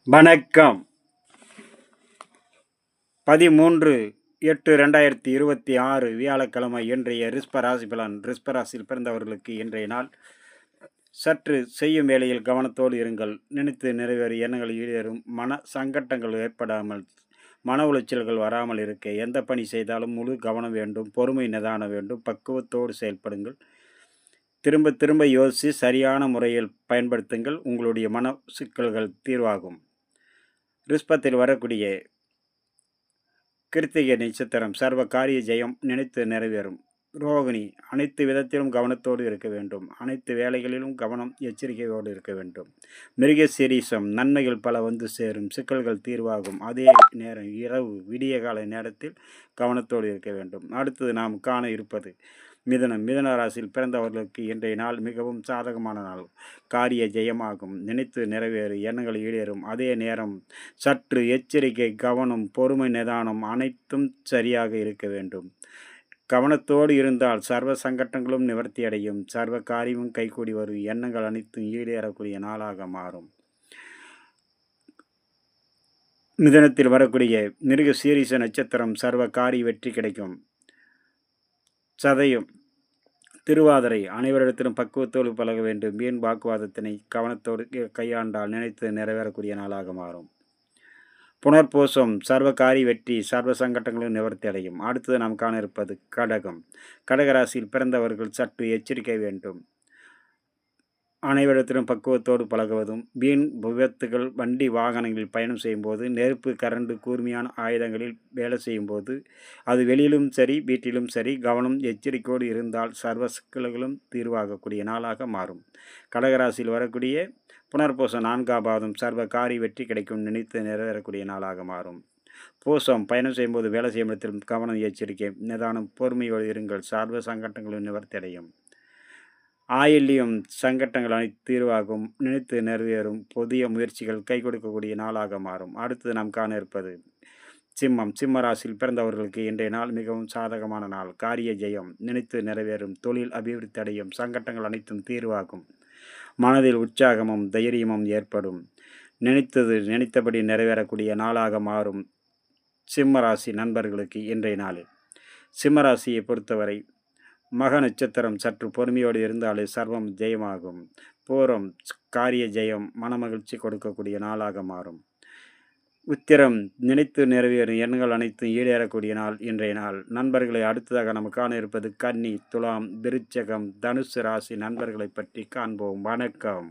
வணக்கம். 13/8/2026 வியாழக்கிழமை இன்றைய ரிஷப ராசி பலன். ரிஷப ராசியில் பிறந்தவர்களுக்கு இன்றைய நாள் சற்று செய்யும் வேளையில் கவனத்தோடு இருங்கள். நினைத்து நிறைவேறும் எண்ணங்கள் ஈடேறும். மன சங்கட்டங்கள் ஏற்படாமல், மன உளைச்சல்கள் வராமல் இருக்க எந்த பணி செய்தாலும் முழு கவனம் வேண்டும். பொறுமை நிதானம் வேண்டும். பக்குவத்தோடு செயல்படுங்கள். திரும்ப திரும்ப யோசித்து சரியான முறையில் பயன்படுத்துங்கள். உங்களுடைய மன சிக்கல்கள் தீர்வாகும். ரிஷபத்தில் வரக்கூடிய கிருத்திகை நட்சத்திரம் சர்வ காரிய ஜெயம் நினைத்து நிறைவேறும். ரோகிணி அனைத்து விதத்திலும் கவனத்தோடு இருக்க வேண்டும். அனைத்து வேலைகளிலும் கவனம் எச்சரிக்கையோடு இருக்க வேண்டும். மிருகசீரிஷம் நன்மைகள் பல வந்து சேரும். சிக்கல்கள் தீர்வாகும். அதே நேரம் இரவு விடிய கால நேரத்தில் கவனத்தோடு இருக்க வேண்டும். அடுத்தது நாம் காண இருப்பது மிதுனம். மிதுன ராசியில் பிறந்தவர்களுக்கு இன்றைய நாள் மிகவும் சாதகமான நாள். காரிய ஜெயமாகும். நினைத்து நிறைவேறு எண்ணங்கள் ஈடேறும். அதே நேரம் சற்று எச்சரிக்கை, கவனம், பொறுமை, நிதானம் அனைத்தும் சரியாக இருக்க வேண்டும். கவனத்தோடு இருந்தால் சர்வ சங்கட்டங்களும் நிவர்த்தி அடையும். சர்வ காரியமும் கைகூடி வரும். எண்ணங்கள் அனைத்தும் ஈடேறக்கூடிய நாளாக மாறும். மிதுனத்தில் வரக்கூடிய மிருக சீரிச நட்சத்திரம் சர்வ காரிய வெற்றி கிடைக்கும். சதயம் திருவாதிரை அனைவரிடத்திலும் பக்குவத்தோடு பழக வேண்டும். வீண் வாக்குவாதத்தினை கவனத்தோடு கையாண்டால் நினைத்து நிறைவேறக்கூடிய நாளாக மாறும். புனர்பூசம் சர்வ காரிய வெற்றி, சர்வ சங்கட்டங்களும் நிவர்த்தி அடையும். அடுத்தது நாம் காண இருப்பது கடகம். கடகராசியில் பிறந்தவர்கள் சற்று எச்சரிக்கை வேண்டும். அனைவரிடத்திலும் பக்குவத்தோடு பழகுவதும், வீண் விபத்துகள், வண்டி வாகனங்களில் பயணம் செய்யும்போது, நெருப்பு, கரண்டு, கூர்மையான ஆயுதங்களில் வேலை செய்யும்போது, அது வெளியிலும் சரி வீட்டிலும் சரி கவனம் எச்சரிக்கையோடு இருந்தால் சர்வ சிக்கல்களும் தீர்வாகக்கூடிய நாளாக மாறும். கடகராசியில் வரக்கூடிய புனர்பூசம் 4ஆம் பாதம் சர்வ காரிய வெற்றி கிடைக்கும். நினைத்து நிறைவேறக்கூடிய நாளாக மாறும். பூசம் பயணம் செய்யும்போது வேலை செய்யும் இடத்திலும் கவனம் எச்சரிக்கை நிதானம் பொறுமையோடு இருங்கள். சர்வ சங்கட்டங்களும் நிவர்த்தி அடையும். ஆயில்யம் சங்கட்டங்கள் அனைத்து தீர்வாகும். நினைத்து நிறைவேறும். புதிய முயற்சிகள் கை கொடுக்கக்கூடிய நாளாக மாறும். அடுத்தது நாம் காண இருப்பது சிம்மம். சிம்ம ராசியில் பிறந்தவர்களுக்கு இன்றைய நாள் மிகவும் சாதகமான நாள். காரிய ஜெயம் நினைத்து நிறைவேறும். தொழில் அபிவிருத்தி அடையும். சங்கட்டங்கள் அனைத்தும் தீர்வாகும். மனதில் உற்சாகமும் தைரியமும் ஏற்படும். நினைத்தது நினைத்தபடி நிறைவேறக்கூடிய நாளாக மாறும். சிம்ம ராசி நண்பர்களுக்கு இன்றைய நாளில் சிம்மராசியை பொறுத்தவரை மக நட்சத்திரம் சற்று பொறுமையோடு இருந்தாலே சர்வம் ஜெயமாகும். பூரம் காரிய ஜெயம் மனமகிழ்ச்சி கொடுக்கக்கூடிய நாளாக மாறும். உத்திரம் நினைத்து நிறைவேறும் எண்ணங்கள் அனைத்தும் ஈடேறக்கூடிய நாள் இன்றைய நாள். நண்பர்களை அடுத்ததாக நம்ம காண இருப்பது கன்னி, துலாம், விருச்சகம், தனுசு ராசி நண்பர்களை பற்றி காண்போம். வணக்கம்.